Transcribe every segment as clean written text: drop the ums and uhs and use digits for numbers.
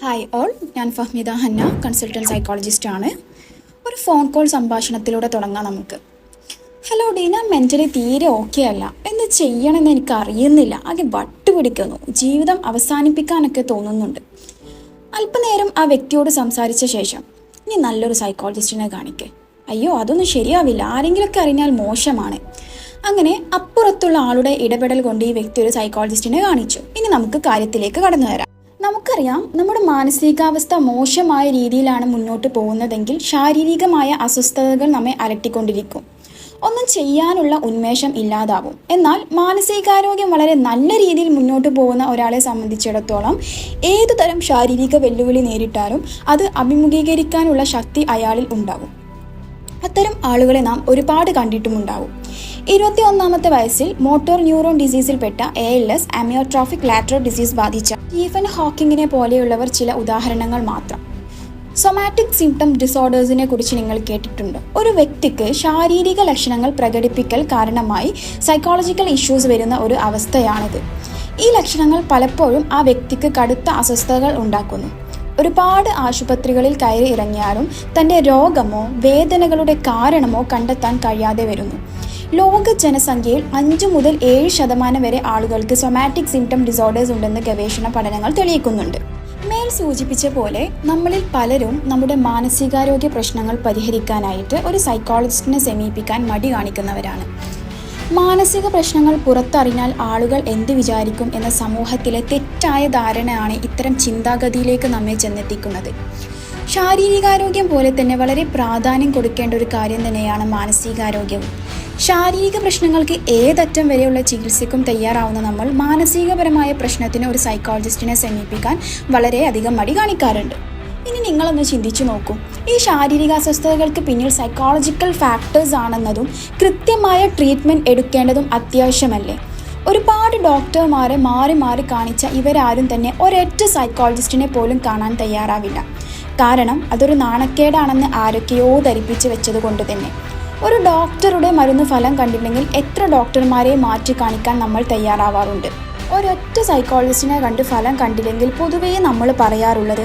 Hi all, ഞാൻ Fahmida Hannah, consultant psychologist ആണ്. ഒരു ഫോൺ കോൾ സംഭാഷണത്തിലൂടെ തുടങ്ങാം നമുക്ക്. ഹലോ ഡി, ഞാൻ മെൻ്റലി തീരെ ഓക്കെ അല്ല. എന്ത് ചെയ്യണമെന്ന് എനിക്ക് അറിയുന്നില്ല. ആകെ വട്ടുപിടിക്കുന്നു. ജീവിതം അവസാനിപ്പിക്കാനൊക്കെ തോന്നുന്നുണ്ട്. അല്പനേരം ആ വ്യക്തിയോട് സംസാരിച്ച ശേഷം നീ നല്ലൊരു സൈക്കോളജിസ്റ്റിനെ കാണിക്കേ. അയ്യോ, അതൊന്നും ശരിയാവില്ല, ആരെങ്കിലുമൊക്കെ അറിഞ്ഞാൽ മോശമാണ്. അങ്ങനെ അപ്പുറത്തുള്ള ആളുടെ ഇടപെടൽ കൊണ്ട് ഈ വ്യക്തി ഒരു സൈക്കോളജിസ്റ്റിനെ കാണിച്ചു. ഇനി നമുക്ക് കാര്യത്തിലേക്ക് കടന്നു വരാം. നമുക്കറിയാം, നമ്മുടെ മാനസികാവസ്ഥ മോശമായ രീതിയിലാണ് മുന്നോട്ട് പോകുന്നതെങ്കിൽ ശാരീരികമായ അസ്വസ്ഥതകൾ നമ്മെ അലട്ടിക്കൊണ്ടിരിക്കും. ഒന്നും ചെയ്യാനുള്ള ഉന്മേഷം ഇല്ലാതാവും. എന്നാൽ മാനസികാരോഗ്യം വളരെ നല്ല രീതിയിൽ മുന്നോട്ട് പോകുന്ന ഒരാളെ സംബന്ധിച്ചിടത്തോളം ഏതുതരം ശാരീരിക വെല്ലുവിളി നേരിട്ടാലും അത് അഭിമുഖീകരിക്കാനുള്ള ശക്തി അയാളിൽ ഉണ്ടാകും. അത്തരം ആളുകളെ നാം ഒരുപാട് കണ്ടിട്ടുമുണ്ടാവും. 21-ാമത്തെ വയസ്സിൽ മോട്ടോർ ന്യൂറോൺ ഡിസീസിൽപ്പെട്ട ALS, അമിയോട്രോഫിക് ലാറ്ററൽ ഡിസീസ് ബാധിച്ച സ്റ്റീഫൻ ഹോക്കിങ്ങിനെ പോലെയുള്ളവർ ചില ഉദാഹരണങ്ങൾ മാത്രം. സൊമാറ്റിക് സിംപ്റ്റം ഡിസോർഡേഴ്സിനെ കുറിച്ച് നിങ്ങൾ കേട്ടിട്ടുണ്ടോ? ഒരു വ്യക്തിക്ക് ശാരീരിക ലക്ഷണങ്ങൾ പ്രകടിപ്പിക്കൽ കാരണമായി സൈക്കോളജിക്കൽ ഇഷ്യൂസ് വരുന്ന ഒരു അവസ്ഥയാണിത്. ഈ ലക്ഷണങ്ങൾ പലപ്പോഴും ആ വ്യക്തിക്ക് കടുത്ത അസ്വസ്ഥതകൾ ഉണ്ടാക്കുന്നു. ഒരുപാട് ആശുപത്രികളിൽ കയറി ഇറങ്ങിയാലും തൻ്റെ രോഗമോ വേദനകളുടെ കാരണമോ കണ്ടെത്താൻ കഴിയാതെ വരുന്നു. ലോക ജനസംഖ്യയിൽ 5 മുതൽ 7% വരെ ആളുകൾക്ക് സൊമാറ്റിക് സിംപ്റ്റം ഡിസോർഡേഴ്സ് ഉണ്ടെന്ന് ഗവേഷണ പഠനങ്ങൾ തെളിയിക്കുന്നുണ്ട്. മേൽ സൂചിപ്പിച്ച പോലെ നമ്മളിൽ പലരും നമ്മുടെ മാനസികാരോഗ്യ പ്രശ്നങ്ങൾ പരിഹരിക്കാനായിട്ട് ഒരു സൈക്കോളജിസ്റ്റിനെ സമീപിക്കാൻ മടി കാണിക്കുന്നവരാണ്. മാനസിക പ്രശ്നങ്ങൾ പുറത്തറിഞ്ഞാൽ ആളുകൾ എന്ത് വിചാരിക്കും എന്ന സമൂഹത്തിലെ തെറ്റായ ധാരണയാണ് ഇത്തരം ചിന്താഗതിയിലേക്ക് നമ്മെ ചെന്നെത്തിക്കുന്നത്. ശാരീരികാരോഗ്യം പോലെ തന്നെ വളരെ പ്രാധാന്യം കൊടുക്കേണ്ട ഒരു കാര്യം തന്നെയാണ് മാനസികാരോഗ്യവും. ശാരീരിക പ്രശ്നങ്ങൾക്ക് ഏതറ്റം വരെയുള്ള ചികിത്സയ്ക്കും തയ്യാറാവുന്ന നമ്മൾ മാനസികപരമായ പ്രശ്നത്തിന് ഒരു സൈക്കോളജിസ്റ്റിനെ സമീപിക്കാൻ വളരെയധികം മടി കാണിക്കാറുണ്ട്. ഇനി നിങ്ങളൊന്ന് ചിന്തിച്ചു നോക്കൂ. ഈ ശാരീരിക അസ്വസ്ഥതകൾക്ക് പിന്നിൽ സൈക്കോളജിക്കൽ ഫാക്ടേഴ്സ് ആണെന്നതും കൃത്യമായ ട്രീറ്റ്മെൻറ്റ് എടുക്കേണ്ടതും അത്യാവശ്യമല്ലേ? ഒരുപാട് ഡോക്ടർമാരെ മാറി മാറി കാണിച്ച ഇവരാരും തന്നെ ഒരൊറ്റ സൈക്കോളജിസ്റ്റിനെ പോലും കാണാൻ തയ്യാറാവില്ല. കാരണം അതൊരു നാണക്കേടാണെന്ന് ആരൊക്കെയോ ധരിപ്പിച്ച് വെച്ചത് കൊണ്ട് തന്നെ. ഒരു ഡോക്ടറുടെ മരുന്ന് ഫലം കണ്ടില്ലെങ്കിൽ എത്ര ഡോക്ടർമാരെ മാറ്റി കാണിക്കാൻ നമ്മൾ തയ്യാറാവാറുണ്ട്. ഒരൊറ്റ സൈക്കോളജിസ്റ്റിനെ കണ്ട് ഫലം കണ്ടില്ലെങ്കിൽ പൊതുവേ നമ്മൾ പറയാറുള്ളത്,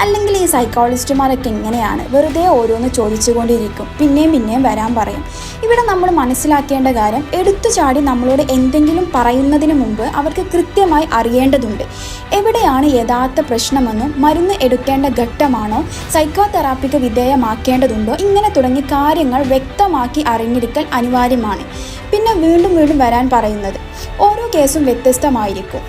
അല്ലെങ്കിൽ ഈ സൈക്കോളജിസ്റ്റുമാരൊക്കെ എങ്ങനെയാണ്, വെറുതെ ഓരോന്ന് ചോദിച്ചുകൊണ്ടിരിക്കും, പിന്നെയും വരാൻ പറയും. ഇവിടെ നമ്മൾ മനസ്സിലാക്കേണ്ട കാര്യം, എടുത്തു ചാടി നമ്മളോട് എന്തെങ്കിലും പറയുന്നതിന് മുമ്പ് അവർക്ക് കൃത്യമായി അറിയേണ്ടതുണ്ട് എവിടെയാണ് യഥാർത്ഥ പ്രശ്നമെന്നും മരുന്ന് എടുക്കേണ്ട ഘട്ടമാണോ സൈക്കോ തെറാപ്പിക്ക് വിധേയമാക്കേണ്ടതുണ്ടോ, ഇങ്ങനെ തുടങ്ങി കാര്യങ്ങൾ വ്യക്തമാക്കി അറിഞ്ഞിരിക്കൽ അനിവാര്യമാണ്. പിന്നെ വീണ്ടും വരാൻ പറയുന്നത്. ഓരോ കേസും വ്യത്യസ്തമായിരിക്കും.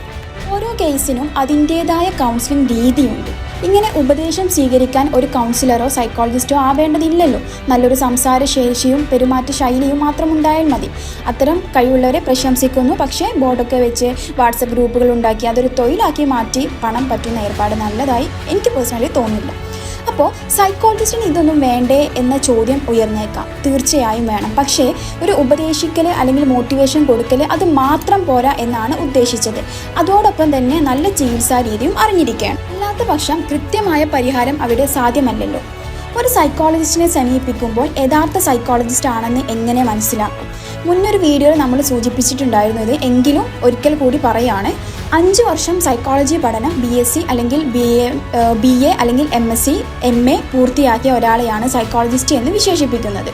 ഓരോ കേസിനും അതിൻ്റേതായ കൗൺസിലിംഗ് രീതിയുണ്ട്. ഇങ്ങനെ ഉപദേശം സ്വീകരിക്കാൻ ഒരു കൗൺസിലറോ സൈക്കോളജിസ്റ്റോ ആവേണ്ടതില്ലല്ലോ. നല്ലൊരു സംസാര ശേഷിയും പെരുമാറ്റ ശൈലിയും മാത്രം ഉണ്ടായാൽ മതി. അത്തരം കഴിവുള്ളവരെ പ്രശംസിക്കുന്നു. പക്ഷേ ബോർഡൊക്കെ വെച്ച് വാട്സപ്പ് ഗ്രൂപ്പുകൾ ഉണ്ടാക്കി അതൊരു തൊഴിലാക്കി മാറ്റി പണം പറ്റുന്ന ഏർപ്പാട് നല്ലതായി എനിക്ക് പേഴ്സണലി തോന്നില്ല. അപ്പോൾ സൈക്കോളജിസ്റ്റിന് ഇതൊന്നും വേണ്ടേ എന്ന ചോദ്യം ഉയർന്നേക്കാം. തീർച്ചയായും വേണം. പക്ഷേ ഒരു ഉപദേശിക്കൽ അല്ലെങ്കിൽ മോട്ടിവേഷൻ കൊടുക്കൽ അത് മാത്രം പോരാ എന്നാണ് ഉദ്ദേശിച്ചത്. അതോടൊപ്പം തന്നെ നല്ല ചികിത്സാ രീതിയും അറിഞ്ഞിരിക്കുകയാണ്. അല്ലാത്ത പക്ഷം കൃത്യമായ പരിഹാരം അവിടെ സാധ്യമല്ലല്ലോ. ഒരു സൈക്കോളജിസ്റ്റിനെ സമീപിക്കുമ്പോൾ യഥാർത്ഥ സൈക്കോളജിസ്റ്റ് ആണെന്ന് എങ്ങനെ മനസ്സിലാക്കും? മുന്നൊരു വീഡിയോയിൽ നമ്മൾ സൂചിപ്പിച്ചിട്ടുണ്ടായിരുന്നത്, എങ്കിലും ഒരിക്കൽ കൂടി പറയാണ്. 5 വർഷം സൈക്കോളജി പഠനം BSc അല്ലെങ്കിൽ BA അല്ലെങ്കിൽ MSc MA പൂർത്തിയാക്കിയ ഒരാളെയാണ് സൈക്കോളജിസ്റ്റ് എന്ന് വിശേഷിപ്പിക്കുന്നത്.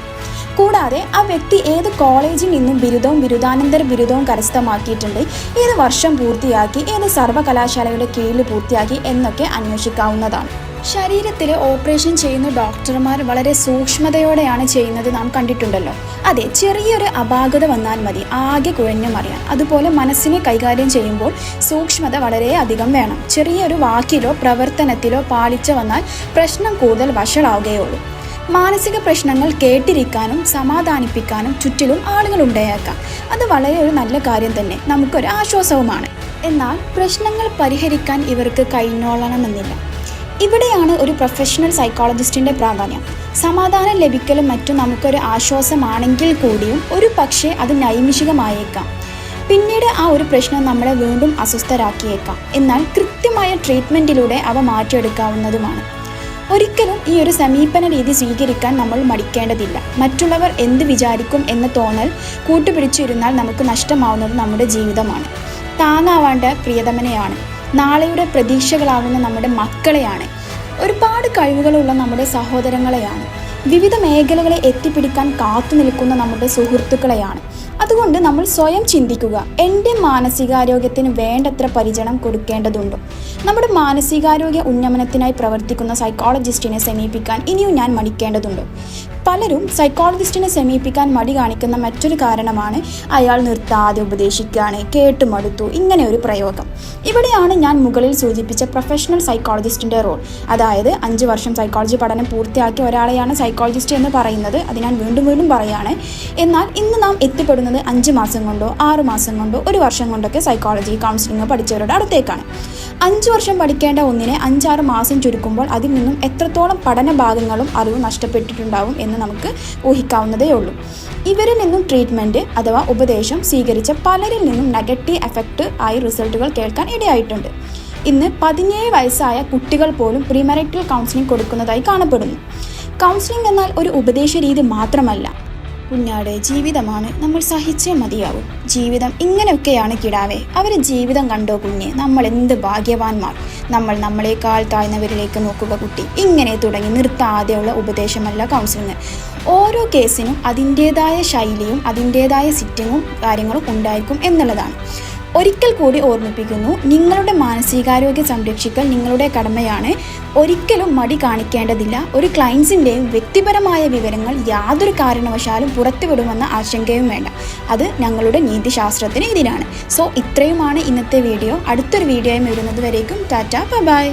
കൂടാതെ ആ വ്യക്തി ഏത് കോളേജിൽ നിന്നും ബിരുദവും ബിരുദാനന്തര ബിരുദവും കരസ്ഥമാക്കിയിട്ടുണ്ട്, ഏത് വർഷം പൂർത്തിയാക്കി, ഏത് സർവകലാശാലയുടെ കീഴിൽ പൂർത്തിയാക്കി എന്നൊക്കെ അന്വേഷിക്കാവുന്നതാണ്. ശരീരത്തിൽ ഓപ്പറേഷൻ ചെയ്യുന്ന ഡോക്ടർമാർ വളരെ സൂക്ഷ്മതയോടെയാണ് ചെയ്യുന്നത്, നാം കണ്ടിട്ടുണ്ടല്ലോ. അതെ, ചെറിയൊരു അപാകത വന്നാൽ മതി ആകെ കുഴഞ്ഞു മറിയാൻ. അതുപോലെ മനസ്സിനെ കൈകാര്യം ചെയ്യുമ്പോൾ സൂക്ഷ്മത വളരെ അധികം വേണം. ചെറിയൊരു വാക്കിലോ പ്രവർത്തനത്തിലോ പാളിച്ച വന്നാൽ പ്രശ്നം കൂടുതൽ വഷളാവുകയുള്ളൂ. മാനസിക പ്രശ്നങ്ങൾ കേട്ടിരിക്കാനും സമാധാനിപ്പിക്കാനും ചുറ്റിലും ആളുകളുണ്ടായേക്കാം. അത് വളരെ ഒരു നല്ല കാര്യം തന്നെ, നമുക്കൊരു ആശ്വാസവുമാണ്. എന്നാൽ പ്രശ്നങ്ങൾ പരിഹരിക്കാൻ ഇവർക്ക് കഴിഞ്ഞോളണമെന്നില്ല. ഇവിടെയാണ് ഒരു പ്രൊഫഷണൽ സൈക്കോളജിസ്റ്റിൻ്റെ പ്രാധാന്യം. സമാധാനം ലഭിക്കലും മറ്റും നമുക്കൊരു ആശ്വാസമാണെങ്കിൽ കൂടിയും ഒരു പക്ഷേ അത് നൈമിഷികമായേക്കാം. പിന്നീട് ആ ഒരു പ്രശ്നം നമ്മളെ വീണ്ടും അസ്വസ്ഥരാക്കിയേക്കാം. എന്നാൽ കൃത്യമായ ട്രീറ്റ്മെൻറ്റിലൂടെ അവ മാറ്റിയെടുക്കാവുന്നതുമാണ്. ഒരിക്കലും ഈ ഒരു സമീപന രീതി സ്വീകരിക്കാൻ നമ്മൾ മടിക്കേണ്ടതില്ല. മറ്റുള്ളവർ എന്ത് വിചാരിക്കും എന്ന തോന്നൽ കൂട്ടുപിടിച്ചിരുന്നാൽ നമുക്ക് നഷ്ടമാവുന്നത് നമ്മുടെ ജീവിതമാണ്. താങ്ങാവേണ്ട പ്രിയതമനെയാണ്. നാളെയുടെ പ്രതീക്ഷകളാകുന്ന നമ്മുടെ മക്കളെയാണ്, ഒരുപാട് കഴിവുകളുള്ള നമ്മുടെ സഹോദരങ്ങളെയാണ്, വിവിധ മേഖലകളെ എത്തിപ്പിടിക്കാൻ കാത്തു നിൽക്കുന്ന നമ്മുടെ സുഹൃത്തുക്കളെയാണ്. അതുകൊണ്ട് നമ്മൾ സ്വയം ചിന്തിക്കുക, എൻ്റെ മാനസികാരോഗ്യത്തിന് വേണ്ടത്ര പരിചരണം കൊടുക്കേണ്ടതുണ്ടോ? നമ്മുടെ മാനസികാരോഗ്യ ഉന്നമനത്തിനായി പ്രവർത്തിക്കുന്ന സൈക്കോളജിസ്റ്റിനെ സമീപിക്കാൻ ഇനിയും ഞാൻ മടിക്കേണ്ടതുണ്ടോ? പലരും സൈക്കോളജിസ്റ്റിനെ സമീപിക്കാൻ മടി കാണിക്കുന്ന മറ്റൊരു കാരണമാണ് അയാൾ നിർത്താതെ ഉപദേശിക്കുകയാണ്, കേട്ടുമടുത്തു, ഇങ്ങനെ ഒരു പ്രയോഗം. ഇവിടെയാണ് ഞാൻ മുകളിൽ സൂചിപ്പിച്ച പ്രൊഫഷണൽ സൈക്കോളജിസ്റ്റിൻ്റെ റോൾ. അതായത് 5 വർഷം സൈക്കോളജി പഠനം പൂർത്തിയാക്കിയ ഒരാളെയാണ് സൈക്കോളജിസ്റ്റ് എന്ന് പറയുന്നത്. അത് ഞാൻ വീണ്ടും വീണ്ടും പറയുകയാണ്. എന്നാൽ ഇന്ന് നാം എത്തിപ്പെടുന്നത് 5 മാസം കൊണ്ടോ 6 മാസം കൊണ്ടോ 1 വർഷം കൊണ്ടൊക്കെ സൈക്കോളജി കൗൺസിലിംഗ് പഠിച്ചവരുടെ അടുത്തേക്കാണ്. 5 വർഷം പഠിക്കേണ്ട ഒന്നിനെ 5-6 മാസം ചുരുക്കുമ്പോൾ അതിൽ നിന്നും എത്രത്തോളം പഠന ഭാഗങ്ങളും അറിവും നഷ്ടപ്പെട്ടിട്ടുണ്ടാവും എന്ന് നമുക്ക് ഊഹിക്കാവുന്നതേ ഉള്ളൂ. ഇവരിൽ നിന്നും ട്രീറ്റ്മെൻറ്റ് അഥവാ ഉപദേശം സ്വീകരിച്ച പലരിൽ നിന്നും നെഗറ്റീവ് എഫക്റ്റ് ആയി റിസൾട്ടുകൾ കേൾക്കാൻ ഇടയായിട്ടുണ്ട്. ഇന്ന് 17 വയസ്സായ കുട്ടികൾ പോലും പ്രീമാരിറ്റൽ കൗൺസിലിംഗ് കൊടുക്കുന്നതായി കാണപ്പെടുന്നു. കൗൺസിലിംഗ് എന്നാൽ ഒരു ഉപദേശ രീതി മാത്രമല്ല, കുഞ്ഞാടെ ജീവിതമാണ്, നമ്മൾ സഹിച്ചേ മതിയാവും. ജീവിതം ഇങ്ങനെയൊക്കെയാണ് കിടാവേ, അവർ ജീവിതം കണ്ടോ കുഞ്ഞെ, നമ്മൾ എന്ത് ഭാഗ്യവാന്മാർ, നമ്മൾ നമ്മളെക്കാൾ താഴ്ന്നവരിലേക്ക് നോക്കുക കുട്ടി, ഇങ്ങനെ തുടങ്ങി നിർത്താതെയുള്ള ഉപദേശമല്ല കൗൺസിലിംഗ്. ഓരോ കേസിനും അതിൻ്റേതായ ശൈലിയും അതിൻ്റേതായ സിറ്റിങ്ങും കാര്യങ്ങളും ഉണ്ടായിരിക്കും എന്നുള്ളതാണ്. ഒരിക്കൽ കൂടി ഓർമ്മിപ്പിക്കുന്നു, നിങ്ങളുടെ മാനസികാരോഗ്യം സംരക്ഷിക്കൽ നിങ്ങളുടെ കടമയാണ്. ഒരിക്കലും മടി കാണിക്കേണ്ടതില്ല. ഒരു ക്ലയൻസിൻ്റെയും വ്യക്തിപരമായ വിവരങ്ങൾ യാതൊരു കാരണവശാലും പുറത്തുവിടുമെന്ന ആശങ്കയും വേണ്ട. അത് ഞങ്ങളുടെ നീതിശാസ്ത്രത്തിന് എതിരാണ്. സോ ഇത്രയുമാണ് ഇന്നത്തെ വീഡിയോ. അടുത്തൊരു വീഡിയോയും വരുന്നത് വരേക്കും ടാറ്റ ബൈ.